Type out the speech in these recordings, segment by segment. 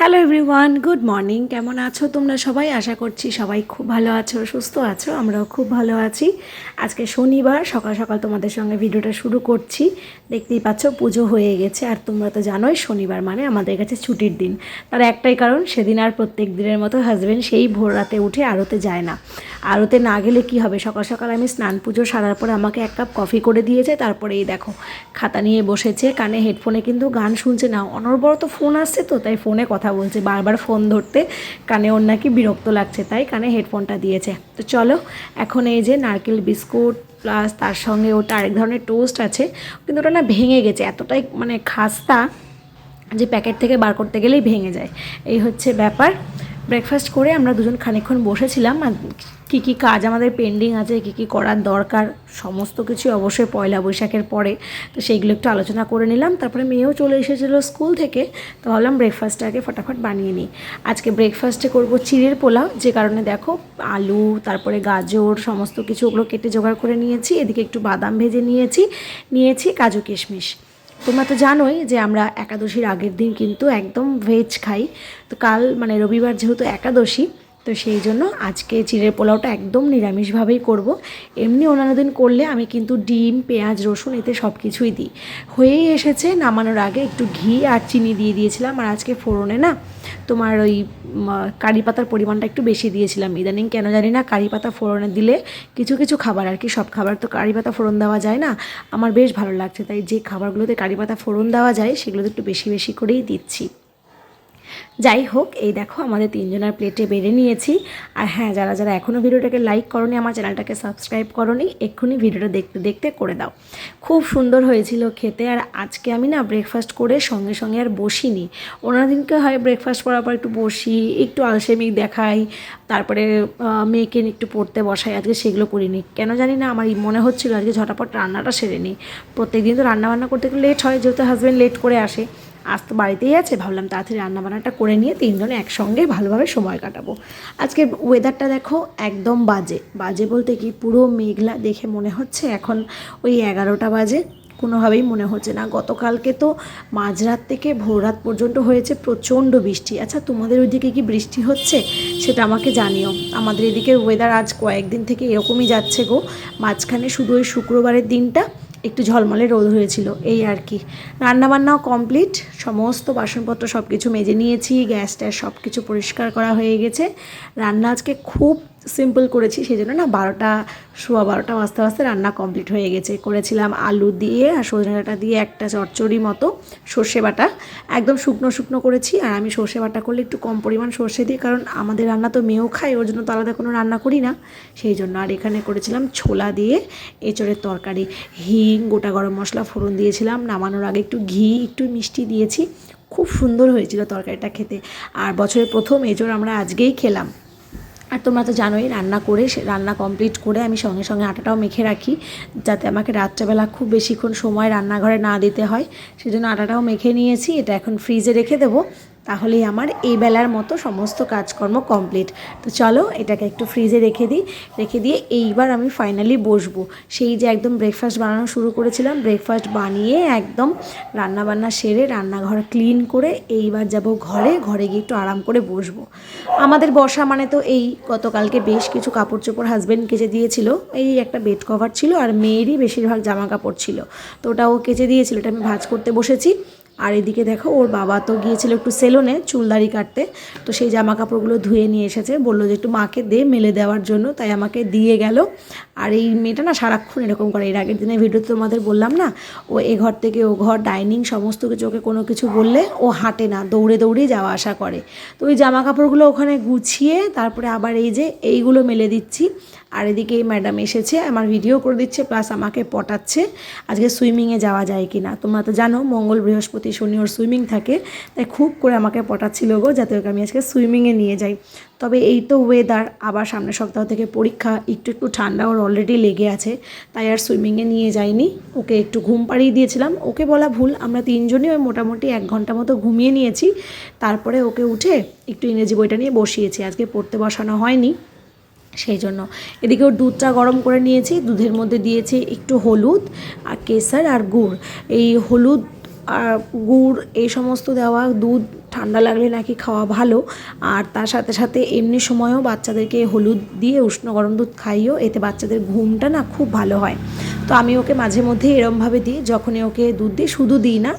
Hello everyone, good morning. কেমন আছো তোমরা সবাই? আশা করছি সবাই খুব ভালো আছো, সুস্থ আছো। আমরাও খুব ভালো আছি। আজকে শনিবার, সকাল সকাল তোমাদের সঙ্গে ভিডিওটা শুরু করছি। দেখতেই পাচ্ছ পুজো হয়ে গেছে, আর তোমরা তো জানোই শনিবার মানে আমাদের কাছে ছুটির দিন। তার একটাই কারণ, সেদিন আর প্রত্যেক দিনের মতো হাজব্যান্ড সেই ভোর রাতে উঠে আড়তে যায় না। আড়তে না গেলে কি হবে, সকাল সকাল আমি স্নান পুজো সারার পরে আমাকে এক কাপ কফি করে দিয়েছে। তারপরে এই দেখো খাতা নিয়ে বসেছে, কানে হেডফোনে কিন্তু গান শুনছে না, অনবরত ফোন আসছে তো, তাই ফোনে কথা বলছে, বারবার ফোন ধরতে কানে ওর নাকি বিরক্ত লাগছে, তাই কানে হেডফোনটা দিয়েছে। তো চলো এখন এই যে নারকেল বিস্কুট প্লাস তার সঙ্গে ওটা আরেক ধরনের টোস্ট আছে, কিন্তু ওটা না ভেঙে গেছে, এতটাই মানে খাস্তা যে প্যাকেট থেকে বার করতে গেলেই ভেঙে যায়। এই হচ্ছে ব্যাপার। ব্রেকফাস্ট করে আমরা দুজন খানিকক্ষণ বসেছিলাম, আর কী কী কাজ আমাদের পেন্ডিং আছে, কী কী করার দরকার, সমস্ত কিছু অবশ্যই পয়লা বৈশাখের পরে, তো সেইগুলো একটু আলোচনা করে নিলাম। তারপরে মেয়েও চলে এসেছিলো স্কুল থেকে, তো ভাবলাম ব্রেকফাস্টটাকে ফটাফট বানিয়ে নিই। আজকে ব্রেকফাস্টে করব চিড়ের পোলাও, যে কারণে দেখো আলু, তারপরে গাজর, সমস্ত কিছু ওগুলো কেটে জোগাড় করে নিয়েছি। এদিকে একটু বাদাম ভেজে নিয়েছি কাজু কিশমিশ। তোমরা তো জানোই যে আমরা একাদশীর আগের দিন কিন্তু একদম ভেজ খাই। তো কাল মানে রবিবার যেহেতু একাদশী, তো সেই জন্য আজকে চিড়ের পোলাওটা একদম নিরামিষভাবেই করব। এমনি অন্যান্য দিন করলে আমি কিন্তু ডিম, পেঁয়াজ, রসুন এতে সব কিছুই দিই। হয়েই এসেছে, নামানোর আগে একটু ঘি আর চিনি দিয়ে দিয়েছিলাম। আর আজকে ফোড়নে না তোমার ওই কারি পাতার পরিমাণটা একটু বেশি দিয়েছিলাম। ইদানিং কেন জানি না কারি পাতা ফোড়নে দিলে কিছু কিছু খাবার, আর কি সব খাবার তো কারি পাতা ফোড়ন দেওয়া যায় না, আমার বেশ ভালো লাগছে। তাই যে খাবারগুলোতে কারি পাতা ফোড়ন দেওয়া যায় সেগুলোতে একটু বেশি বেশি করেই দিচ্ছি। যাই হোক, এই দেখো আমাদের তিনজনের প্লেটে বেড়ে নিয়েছি। আর হ্যাঁ, যারা যারা এখনও ভিডিওটাকে লাইক করোনি, আমার চ্যানেলটাকে সাবস্ক্রাইব করোনি, এক্ষুনি ভিডিওটা দেখতে দেখতে করে দাও। খুব সুন্দর হয়েছিল খেতে। আর আজকে আমি না ব্রেকফাস্ট করে সঙ্গে সঙ্গে আর বসিনি। অন্য দিনকে হয় ব্রেকফাস্ট করার পর একটু বসি, একটু আলসেমি দেখাই, তারপরে মেয়েকে একটু পড়তে বসাই। আজকে সেগুলো করিনি, কেন জানি না আমার মনে হচ্ছিলো আজকে ঝটাপট রান্নাটা সেরে নিই। প্রত্যেকদিন তো রান্নাবান্না করতে একটু লেট হয়, যেহেতু হাজব্যান্ড লেট করে আসে। আজ তো বাড়িতেই আছে, ভাবলাম তাড়াতাড়ি রান্নাবান্নাটা করে নিয়ে তিনজনে একসঙ্গে ভালোভাবে সময় কাটাবো। আজকের ওয়েদারটা দেখো একদম বাজে বাজে বলতে কি, পুরো মেঘলা, দেখে মনে হচ্ছে এখন ওই 11টা বাজে, কোনোভাবেই মনে হচ্ছে না। গতকালকে তো মাঝরাত থেকে ভোররাত পর্যন্ত হয়েছে প্রচণ্ড বৃষ্টি। আচ্ছা, তোমাদের ওইদিকে কি বৃষ্টি হচ্ছে সেটা আমাকে জানিও। আমাদের এদিকে ওয়েদার আজ কয়েকদিন থেকে এরকমই যাচ্ছে গো। মাঝখানে শুধু ওই শুক্রবারের দিনটা একটু ঝলমলে রোদ হয়েছিল, এই আর কি। রান্নাবান্নাও কমপ্লিট, সমস্ত বাসনপত্র সব কিছু মেজে নিয়েছি, গ্যাস ট্যাস সব কিছু পরিষ্কার করা হয়ে গেছে। রান্না আজকে খুব সিম্পল করেছি, সেই জন্য না 12টা বাজতে বাজতে রান্না কমপ্লিট হয়ে গেছে। করেছিলাম আলু দিয়ে আর সজনে ডাঁটা দিয়ে একটা চচ্চড়ি মতো, সর্ষে বাটা, একদম শুকনো শুকনো করেছি। আর আমি সর্ষে বাটা করলে একটু কম পরিমাণ সর্ষে দিই, কারণ আমাদের রান্না তো মেয়েও খায়, ওর জন্য তো আলাদা কোনো রান্না করি না, সেই জন্য। আর এখানে করেছিলাম ছোলা দিয়ে এঁচড়ের তরকারি, হিং, গোটা গরম মশলা ফোড়ন দিয়েছিলাম, নামানোর আগে একটু ঘি, একটু মিষ্টি দিয়েছি। খুব সুন্দর হয়েছিল তরকারিটা খেতে। আর বছরের প্রথম এঁচড় আমরা আজকেই খেলাম। আর তোমরা তো জানোই, রান্না কমপ্লিট করে আমি সঙ্গে সঙ্গে আটাটাও মেখে রাখি, যাতে আমাকে রাত্রেবেলা খুব বেশিক্ষণ সময় রান্নাঘরে না দিতে হয়। সেজন্য আটাটাও মেখে নিয়েছি, এটা এখন ফ্রিজে রেখে দেবো, তাহলেই আমার এই বেলার মতো সমস্ত কাজকর্ম কমপ্লিট। তো চলো এটাকে একটু ফ্রিজে রেখে দিয়ে এইবার আমি ফাইনালি বসবো। সেই যে একদম ব্রেকফাস্ট বানানো শুরু করেছিলাম, ব্রেকফাস্ট বানিয়ে একদম রান্নাবান্না সেরে রান্নাঘর ক্লিন করে এইবার যাব ঘরে গিয়ে একটু আরাম করে বসবো। আমাদের বসা মানে তো এই, গতকালকে বেশ কিছু কাপড় চোপড় হাজব্যান্ড কেচে দিয়েছিল, এই একটা বেড কভার ছিল আর মেয়েরই বেশিরভাগ জামা কাপড় ছিল, তো ওটা ও কেচে দিয়েছিল, এটা আমি ভাঁজ করতে বসেছি। আর এদিকে দেখো ওর বাবা তো গিয়েছিল একটু সেলুনে চুলদাড়ি কাটতে, তো সেই জামা কাপড়গুলো ধুয়ে নিয়ে এসেছে, বললো যে একটু মাকে দে মেলে দেওয়ার জন্য, তাই আমাকে দিয়ে গেল। আর এই মেয়েটা না সারাক্ষণ এরকম করে, এর আগের দিনের ভিডিওতে তোমাদের বললাম না, ও এ ঘর থেকে ও ঘর, ডাইনিং, সমস্ত কিছু, ওকে কোনো কিছু বললে ও হাঁটে না, দৌড়ে দৌড়েই যাওয়া আসা করে। তো ওই জামা কাপড়গুলো ওখানে গুছিয়ে তারপরে আবার এই যে এইগুলো মেলে দিচ্ছি। আর এদিকে এই ম্যাডাম এসেছে, আমার ভিডিও করে দিচ্ছে, প্লাস আমাকে পটাচ্ছে আজকে সুইমিংয়ে যাওয়া যায় কি না। তোমরা তো জানো মঙ্গল, বৃহস্পতি, শনি ওর সুইমিং থাকে, তাই খুব করে আমাকে পটাচ্ছিল গো, যাতে ওকে আমি আজকে সুইমিংয়ে নিয়ে যাই। তবে এই তো ওয়েদার, আবার সামনের সপ্তাহ থেকে পরীক্ষা, একটু ঠান্ডা ওর অলরেডি লেগে আছে, তাই আর সুইমিংয়ে নিয়ে যাইনি। ওকে একটু ঘুম পাড়িয়ে দিয়েছিলাম, ওকে বলা ভুল, আমরা তিনজনই ওই মোটামুটি 1 ঘন্টা মতো ঘুমিয়ে নিয়েছি। তারপরে ওকে উঠে একটু ইংরেজি বইটা নিয়ে বসিয়েছি, আজকে পড়তে বসানো হয়নি সেই জন্য। এদিকে ওর দুধটা গরম করে নিয়েছি, দুধের মধ্যে দিয়েছি একটু হলুদ আর কেশর আর গুড়। এই হলুদ আর গুড় এই সমস্ত দেওয়া, দুধ ঠান্ডা লাগলে নাকি খাওয়া ভালো। আর তার সাথে সাথে এমনি সময়ও বাচ্চাদেরকে হলুদ দিয়ে উষ্ণ গরম দুধ খাইও, এতে বাচ্চাদের ঘুমটা না খুব ভালো হয়। তো আমি ওকে মাঝে মধ্যে এরমভাবে দিই, যখনই ওকে দুধ দিই শুধু দিই না,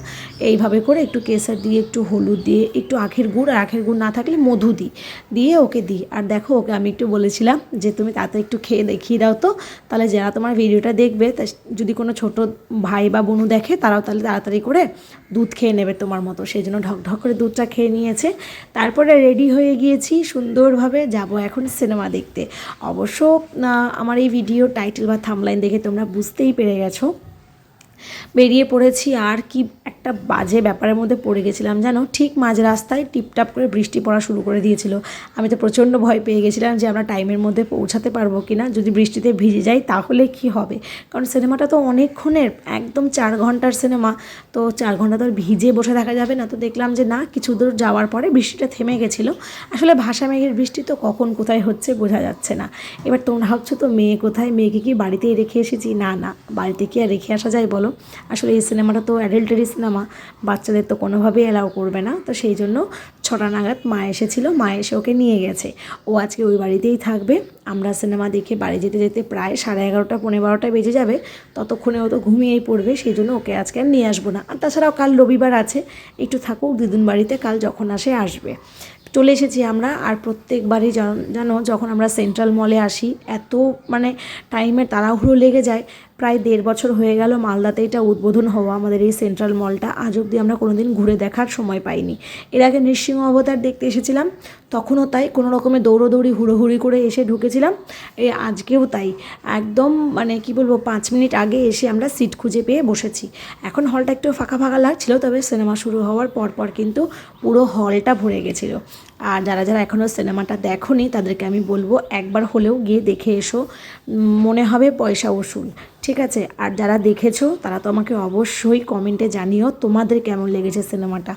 এইভাবে করে একটু কেসর দিয়ে, একটু হলুদ দিয়ে, একটু আখের গুড়, আর আখের গুড় না থাকলে মধু দিই, দিয়ে ওকে দিই। আর দেখো ওকে আমি একটু বলেছিলাম যে তুমি তাড়াতাড়ি একটু খেয়ে দেখিয়ে দাও তো, তাহলে যারা তোমার ভিডিওটা দেখবে তা যদি কোনো ছোট ভাই বা বোনও দেখে তারাও তাহলে তাড়াতাড়ি করে দুধ খেয়ে নেবে তোমার মতো। সেই জন্য ঢকঢক করে দুধটা খেয়ে নিয়েছে। তারপরে রেডি হয়ে গিয়েছি সুন্দরভাবে, যাব এখন সিনেমা দেখতে। অবশ্য আমার এই ভিডিও টাইটেল বা থাম্বনেইল দেখে তোমরা বুঝতেই পেরে গেছো বেরিয়ে পড়েছি। আর কি একটা বাজে ব্যাপারের মধ্যে পড়ে গেছিলাম জানো, ঠিক মাঝ রাস্তায় টিপটাপ করে বৃষ্টি পড়া শুরু করে দিয়েছিল। আমি তো প্রচণ্ড ভয় পেয়ে গেছিলাম যে আমরা টাইমের মধ্যে পৌঁছাতে পারবো কি না, যদি বৃষ্টিতে ভিজে যাই তাহলে কি হবে। কারণ সিনেমাটা তো অনেকক্ষণের, একদম 4 ঘন্টার সিনেমা, তো 4 ঘন্টা তো আর ভিজে বসে থাকা যাবে না। তো দেখলাম যে না, কিছু দূর যাওয়ার পরে বৃষ্টিটা থেমে গেছিলো। আসলে ভাষা মেঘের বৃষ্টি তো কখন কোথায় হচ্ছে বোঝা যাচ্ছে না। এবার তোমরা ভাবছো তো মেয়ে কোথায়, মেয়েকে কি বাড়িতেই রেখে এসেছি? না না, বাড়িতে কি আর রেখে আসা যায় বলো। আসলে এই সিনেমাটা তো অ্যাডাল্টারি সিনেমা, বাচ্চাদের তো কোনোভাবেই অ্যালাউ করবে না। তো সেই জন্য 6টা নাগাদ মা এসেছিলো, মা এসে ওকে নিয়ে গেছে। ও আজকে ওই বাড়িতেই থাকবে। আমরা সিনেমা দেখে বাড়ি যেতে যেতে প্রায় 11:30 পৌনে 12টা বেজে যাবে। ততক্ষণে ও তো ঘুমিয়েই পড়বে, সেই জন্য ওকে আজকে আর নিয়ে আসবো না। আর তাছাড়াও কাল রবিবার আছে, একটু থাকুক দিদুন বাড়িতে, কাল যখন আসবে। চলে এসেছি আমরা। আর প্রত্যেকবারই জানো যখন আমরা সেন্ট্রাল মলে আসি, এত মানে টাইমের তাড়াহুড়ো লেগে যায়। প্রায় 1.5 বছর হয়ে গেল মালদাতে এটা উদ্বোধন হওয়া আমাদের এই সেন্ট্রাল মলটা, আজ অবধি আমরা কোনোদিন ঘুরে দেখার সময় পাইনি। এর আগে নৃসিংহ অবতার দেখতে এসেছিলাম, তখনও তাই কোনো রকমে দৌড়োদৌড়ি হুড়োহুড়ি করে এসে ঢুকেছিলাম। এই আজকেও তাই, একদম মানে কি বলবো, 5 মিনিট আগে এসে আমরা সিট খুঁজে পেয়ে বসেছি। এখন হলটা একটু ফাঁকা ফাঁকা লাগছিল, তবে সিনেমা শুরু হওয়ার পর কিন্তু পুরো হলটা ভরে গেছিলো। আর যারা যারা এখনও সিনেমাটা দেখোনি তাদেরকে আমি বলবো একবার হলেও গিয়ে দেখে এসো, মনে হবে পয়সা ওসুল, ঠিক আছে। আর যারা দেখেছো তারা তো আমাকে অবশ্যই কমেন্টে জানিও তোমাদের কেমন লেগেছে সিনেমাটা।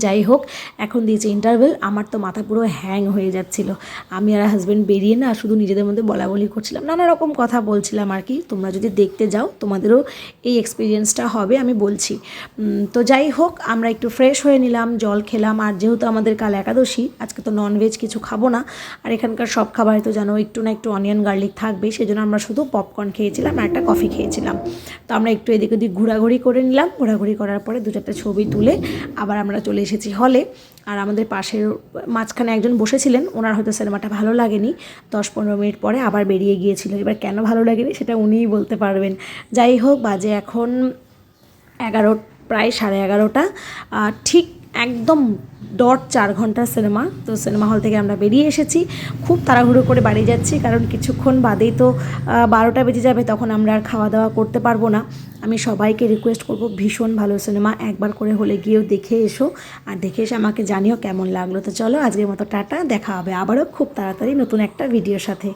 যাই হোক, এখন দিয়েছে ইন্টারভেল, আমার তো মাথা পুরো হ্যাং হয়ে যাচ্ছিল। আমি আর হাজব্যান্ড বেরিয়ে না শুধু নিজেদের মধ্যে বলাবলি করছিলাম, নানা রকম কথা বলছিলাম আর কি। তোমরা যদি দেখতে যাও তোমাদেরও এই এক্সপিরিয়েন্সটা হবে, আমি বলছি। তো যাই হোক, আমরা একটু ফ্রেশ হয়ে নিলাম, জল খেলাম। আর যেহেতু আমাদের কাল একাদশী, আজকে তো ননভেজ কিছু খাবো না। আর এখানকার সব খাবারে তো জানো একটু না একটু অনিয়ন গার্লিক থাকবে, সেই জন্য আমরা শুধু পপকর্ন খেয়েছিলাম আর একটা কফি খেয়েছিলাম। তো আমরা একটু এদিক ওদিক ঘোরাঘুরি করে নিলাম, ঘোরাঘুরি করার পরে 2-4টা ছবি তুলে আবার আমরা চলে এসেছি হলে। আর আমাদের পাশের মাঝখানে একজন বসেছিলেন, ওনার হয়তো সিনেমাটা ভালো লাগেনি, 10-15 মিনিট পরে আবার বেরিয়ে গিয়েছিল। এবার কেন ভালো লাগেনি সেটা উনিই বলতে পারবেন। যাই হোক, বাজে এখন 11, প্রায় 11:30, ঠিক একদম ডট 4 ঘন্টার সিনেমা। তো সিনেমা হল থেকে আমরা বেরিয়ে এসেছি, খুব তাড়াহুড়ো করে বাড়ি যাচ্ছি, কারণ কিছুক্ষণ বাদেই তো 12টা বেজে যাবে, তখন আমরা আর খাওয়া দাওয়া করতে পারবো না। আমি সবাইকে রিকোয়েস্ট করব, ভীষণ ভালো সিনেমা, একবার করে হলে গিয়েও দেখে এসো। আর দেখে এসে আমাকে জানিও কেমন লাগলো। তো চলো আজকের মতো টাটা, দেখা হবে আবারও খুব তাড়াতাড়ি নতুন একটা ভিডিওর সাথে।